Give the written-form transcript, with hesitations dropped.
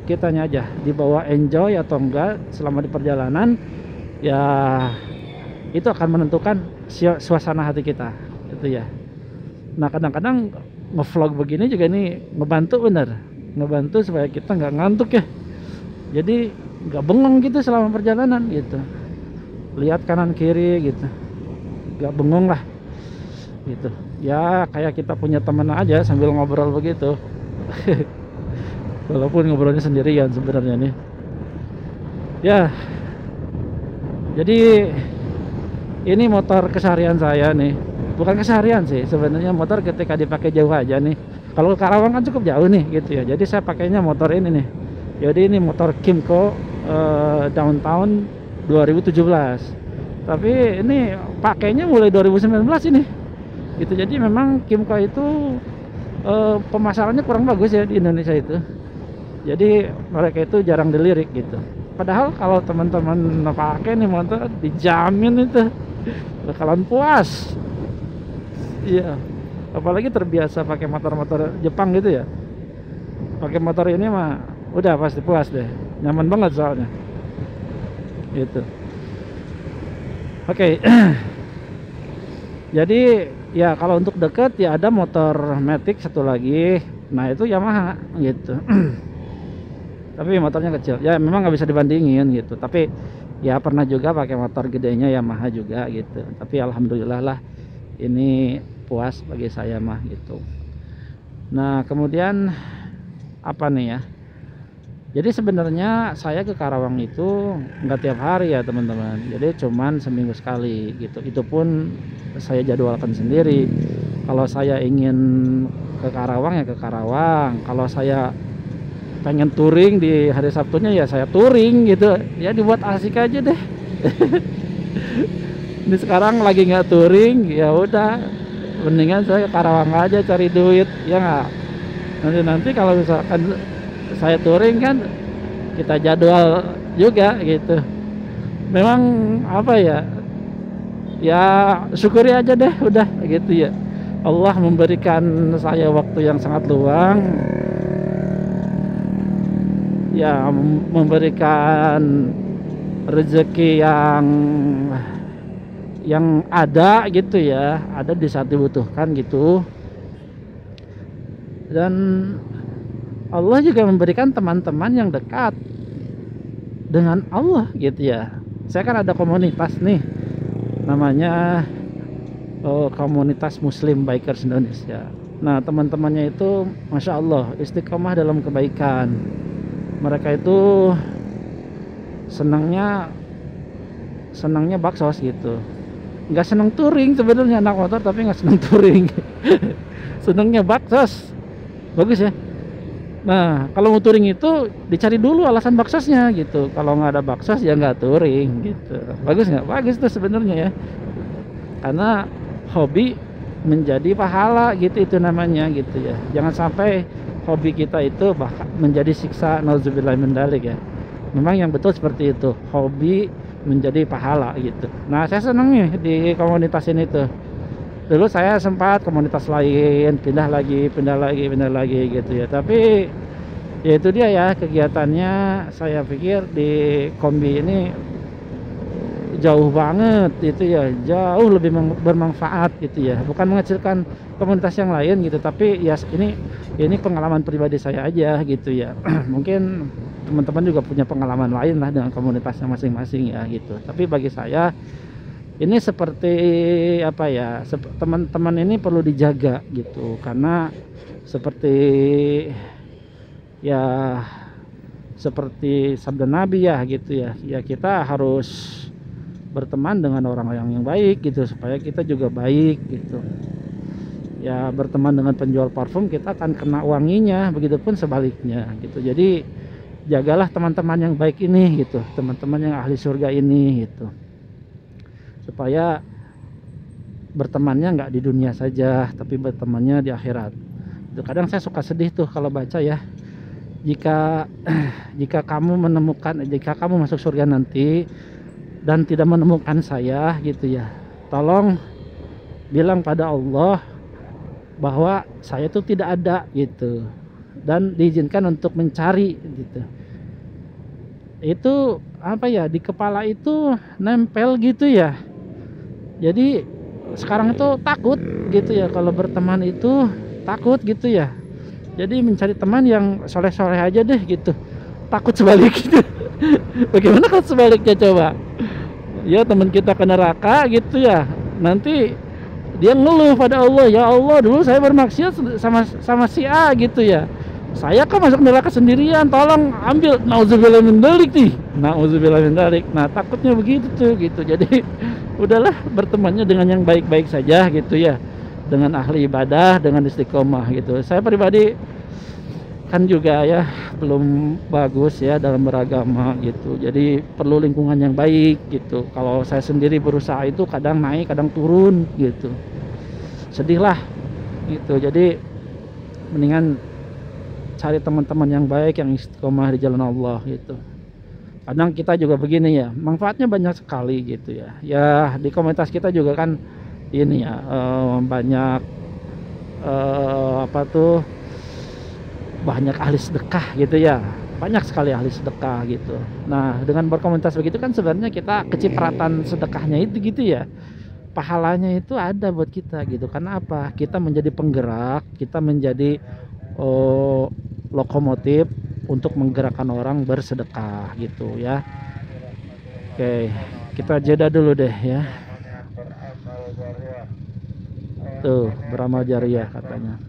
kitanya aja dibawa enjoy atau enggak selama di perjalanan, ya itu akan menentukan suasana hati kita gitu ya. Nah kadang-kadang ngevlog begini juga nih ngebantu, bener ngebantu supaya kita nggak ngantuk ya, jadi nggak bengong gitu selama perjalanan gitu, lihat kanan kiri gitu, nggak bengong lah gitu ya, kayak kita punya teman aja sambil ngobrol begitu. Walaupun ngobrolnya sendirian sebenarnya nih ya. Jadi ini motor keseharian saya nih, bukan keseharian sih sebenarnya, motor ketika dipakai jauh aja nih. Kalau ke Karawang kan cukup jauh nih gitu ya, jadi saya pakainya motor ini nih. Jadi ini motor Kymco Downtown 2017, tapi ini pakainya mulai 2019 ini gitu. Jadi memang Kymco itu pemasarannya kurang bagus ya di Indonesia itu, jadi mereka itu jarang dilirik gitu. Padahal kalau teman-teman pakai nih motor, dijamin itu bakalan puas. Iya, apalagi terbiasa pakai motor-motor Jepang gitu ya, pakai motor ini mah udah pasti puas deh, nyaman banget soalnya gitu. Oke. Jadi ya kalau untuk deket ya ada motor Matic satu lagi, nah itu Yamaha gitu. Tapi motornya kecil ya, memang nggak bisa dibandingin gitu. Tapi ya pernah juga pakai motor gedenya Yamaha juga gitu, tapi alhamdulillah lah ini puas bagi saya mah gitu. Nah kemudian apa nih ya, jadi sebenarnya saya ke Karawang itu nggak tiap hari ya teman-teman, jadi cuman seminggu sekali gitu. Itu pun saya jadwalkan sendiri. Kalau saya ingin ke Karawang ya ke Karawang, kalau saya pengen touring di hari Sabtunya ya saya touring gitu ya, dibuat asik aja deh. Ini sekarang lagi nggak touring, ya udah mendingan saya ke Karawang aja cari duit ya nggak. Nanti kalau misalkan saya touring kan kita jadwal juga gitu. Memang apa ya, ya syukuri aja deh udah gitu ya. Allah memberikan saya waktu yang sangat luang ya, memberikan rezeki yang ada gitu ya, ada di saat dibutuhkan gitu. Dan Allah juga memberikan teman-teman yang dekat dengan Allah gitu ya. Saya kan ada komunitas nih, namanya komunitas Muslim Bikers Indonesia. Nah teman-temannya itu Masya Allah istiqomah dalam kebaikan. Mereka itu senangnya baksos gitu, nggak seneng touring sebenarnya anak motor, tapi nggak seneng touring. Senangnya baksos, bagus ya. Nah kalau mau touring itu dicari dulu alasan baksosnya gitu, kalau nggak ada baksos ya nggak touring gitu. Bagus nggak? Bagus tuh sebenarnya ya, karena hobi menjadi pahala gitu, itu namanya gitu ya. Jangan sampai hobi kita itu bahkan menjadi siksa, nauzubillah min dzalik ya. Memang yang betul seperti itu, hobi menjadi pahala gitu. Nah saya senang nih di komunitas ini tuh. Dulu saya sempat komunitas lain, pindah lagi gitu ya. Tapi ya itu dia ya kegiatannya, saya pikir di kombi ini jauh banget itu ya, jauh lebih bermanfaat gitu ya. Bukan mengecilkan komunitas yang lain gitu, tapi ya ini pengalaman pribadi saya aja gitu ya. Mungkin teman-teman juga punya pengalaman lain lah dengan komunitasnya masing-masing ya gitu. Tapi bagi saya ini seperti apa ya, teman-teman ini perlu dijaga gitu, karena seperti ya seperti sabda Nabi ya gitu ya. Ya kita harus berteman dengan orang-orang yang baik gitu, supaya kita juga baik gitu ya. Berteman dengan penjual parfum kita akan kena wanginya, begitupun sebaliknya gitu. Jadi jagalah teman-teman yang baik ini gitu, teman-teman yang ahli surga ini gitu, supaya bertemannya nggak di dunia saja, tapi bertemannya di akhirat. Kadang saya suka sedih tuh kalau baca ya, jika kamu masuk surga nanti dan tidak menemukan saya gitu ya, tolong bilang pada Allah bahwa saya itu tidak ada gitu dan diizinkan untuk mencari gitu. Itu apa ya, di kepala itu nempel gitu ya. Jadi sekarang itu takut gitu ya, kalau berteman itu takut gitu ya. Jadi mencari teman yang soleh-soleh aja deh gitu. Takut sebalik gitu. Bagaimana kalau sebaliknya coba? Ya teman kita ke neraka gitu ya. Nanti dia ngeluh pada Allah, ya Allah dulu saya bermaksiat sama si A gitu ya. Saya kan masuk neraka sendirian, tolong ambil. Nauzubillah min dzalik nih. Nauzubillah min dzalik. Nah, takutnya begitu tuh gitu. Jadi udahlah bertemannya dengan yang baik-baik saja gitu ya. Dengan ahli ibadah, dengan istiqomah gitu. Saya pribadi kan juga ya belum bagus ya dalam beragama gitu, jadi perlu lingkungan yang baik gitu. Kalau saya sendiri berusaha itu kadang naik kadang turun gitu, sedih lah gitu. Jadi mendingan cari teman-teman yang baik yang istiqomah di jalan Allah gitu. Kadang kita juga begini ya, manfaatnya banyak sekali gitu ya. Ya di komunitas kita juga kan ini ya, banyak apa tuh, banyak ahli sedekah gitu ya, banyak sekali ahli sedekah gitu. Nah dengan berkomunitas begitu kan sebenarnya kita kecipratan sedekahnya itu gitu ya, pahalanya itu ada buat kita gitu. Karena apa, kita menjadi penggerak, kita menjadi lokomotif untuk menggerakkan orang bersedekah gitu ya. Oke, kita jeda dulu deh ya. Tuh beramal jariah katanya.